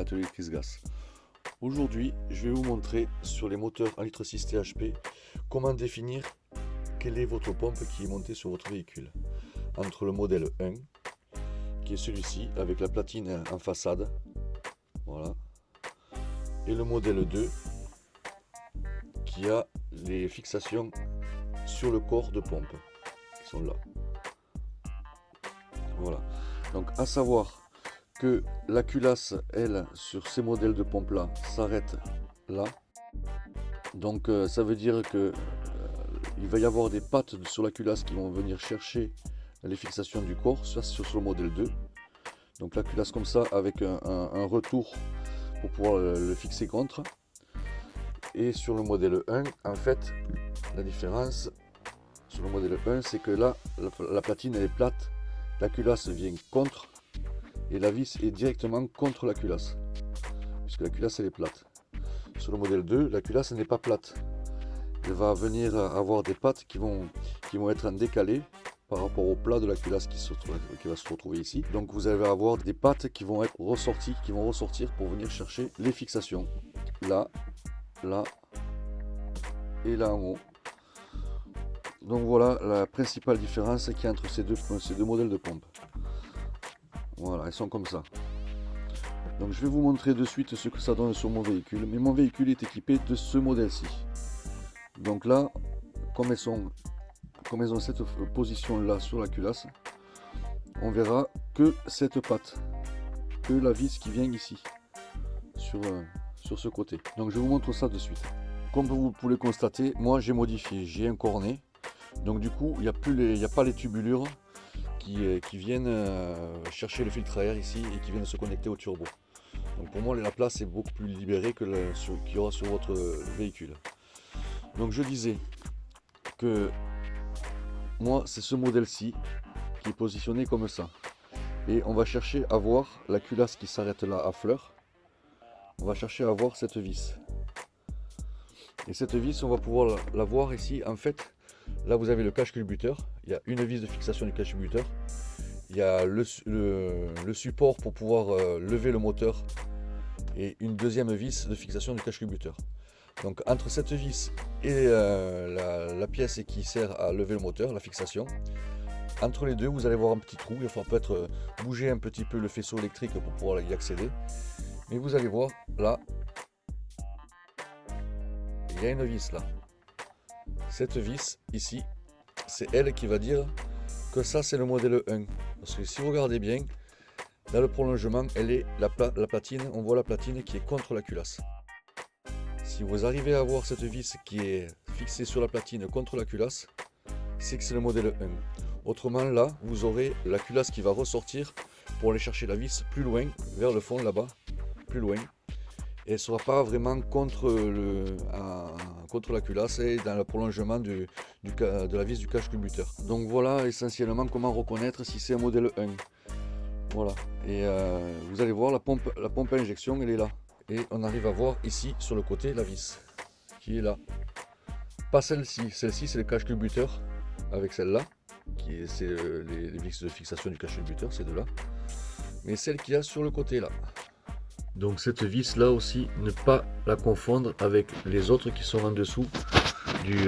l'atelier Chris Gas. Aujourd'hui, je vais vous montrer sur les moteurs 1,6 litre THP comment définir quelle est votre pompe qui est montée sur votre véhicule. Entre le modèle 1, qui est celui-ci avec la platine en façade, voilà, et le modèle 2 qui a les fixations sur le corps de pompe qui sont là. Voilà, donc à savoir que la culasse, elle, sur ces modèles de pompe là, s'arrête là. Donc ça veut dire que il va y avoir des pattes sur la culasse qui vont venir chercher les fixations du corps, ça sur le modèle 2. Donc la culasse comme ça avec un retour pour pouvoir le fixer contre. Et sur le modèle 1, en fait, la différence sur le modèle 1, c'est que là, la platine elle est plate, la culasse vient contre et la vis est directement contre la culasse, puisque la culasse elle est plate. Sur le modèle 2, la culasse n'est pas plate. Elle va venir avoir des pattes qui vont être en décalé par rapport au plat de la culasse qui va se retrouver ici. Donc vous allez avoir des pattes qui vont être ressorties, qui vont ressortir pour venir chercher les fixations. Là, là et là en haut. Donc voilà la principale différence qu'il y a entre ces deux modèles de pompe. Voilà, elles sont comme ça. Donc je vais vous montrer de suite ce que ça donne sur mon véhicule. Mais mon véhicule est équipé de ce modèle-ci. Donc là, comme elles ont cette position là sur la culasse, on verra que cette patte, que la vis qui vient ici, sur ce côté. Donc je vous montre ça de suite. Comme vous pouvez le constater, moi j'ai modifié, j'ai un cornet. Donc du coup, il n'y a pas les tubulures qui viennent chercher le filtre à air ici et qui viennent se connecter au turbo. Donc pour moi, la place est beaucoup plus libérée que qu'il y aura sur votre véhicule. Donc je disais que moi, c'est ce modèle-ci qui est positionné comme ça. Et on va chercher à voir la culasse qui s'arrête là à fleur. On va chercher à voir cette vis. Et cette vis, on va pouvoir la voir ici. En fait, là vous avez le cache-culbuteur. Il y a une vis de fixation du cache-culbuteur. Il y a le support pour pouvoir lever le moteur. Et une deuxième vis de fixation du cache-culbuteur. Donc entre cette vis et la pièce qui sert à lever le moteur, la fixation, entre les deux vous allez voir un petit trou. Il faut peut-être bouger un petit peu le faisceau électrique pour pouvoir y accéder. Mais vous allez voir là, il y a une vis là. Cette vis ici, c'est elle qui va dire que ça c'est le modèle 1. Parce que si vous regardez bien, dans le prolongement, elle est la platine, on voit la platine qui est contre la culasse. Si vous arrivez à voir cette vis qui est fixée sur la platine contre la culasse, c'est que c'est le modèle 1. Autrement là, vous aurez la culasse qui va ressortir pour aller chercher la vis plus loin, vers le fond là-bas, plus loin. Et elle ne sera pas vraiment contre la culasse et dans le prolongement de la vis du cache-culbuteur. Donc voilà essentiellement comment reconnaître si c'est un modèle 1. Voilà, et vous allez voir la pompe à injection, elle est là. Et on arrive à voir ici sur le côté la vis qui est là. Pas celle-ci, celle-ci c'est le cache-culbuteur avec celle-là, c'est les vis de fixation du cache-culbuteur, c'est de là. Mais celle qu'il y a sur le côté là. Donc cette vis là aussi, ne pas la confondre avec les autres qui sont en dessous du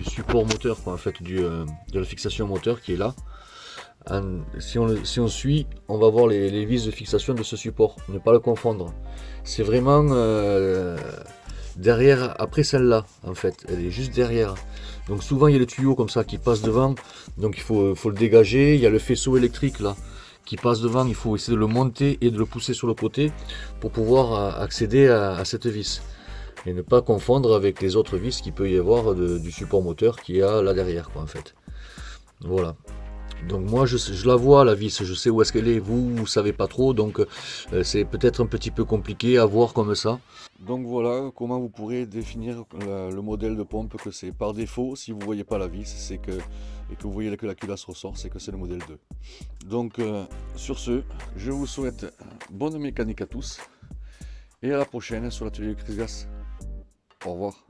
support moteur, quoi, en fait, de la fixation moteur qui est là. Si on suit, on va voir les vis de fixation de ce support, ne pas le confondre. C'est vraiment derrière, après celle-là, en fait, elle est juste derrière. Donc souvent il y a le tuyau comme ça qui passe devant, donc il faut le dégager. Il y a le faisceau électrique là qui passe devant, il faut essayer de le monter et de le pousser sur le côté pour pouvoir accéder à cette vis. Et ne pas confondre avec les autres vis qu'il peut y avoir du support moteur qui est là derrière, quoi, en fait. Voilà. Donc moi je la vois la vis, je sais où est-ce qu'elle est, vous savez pas trop, donc c'est peut-être un petit peu compliqué à voir comme ça. Donc voilà comment vous pourrez définir le modèle de pompe que c'est. Par défaut, si vous voyez pas la vis, et que vous voyez que la culasse ressort, c'est que c'est le modèle 2. Donc sur ce, je vous souhaite bonne mécanique à tous et à la prochaine sur l'atelier Chris Gas. Au revoir.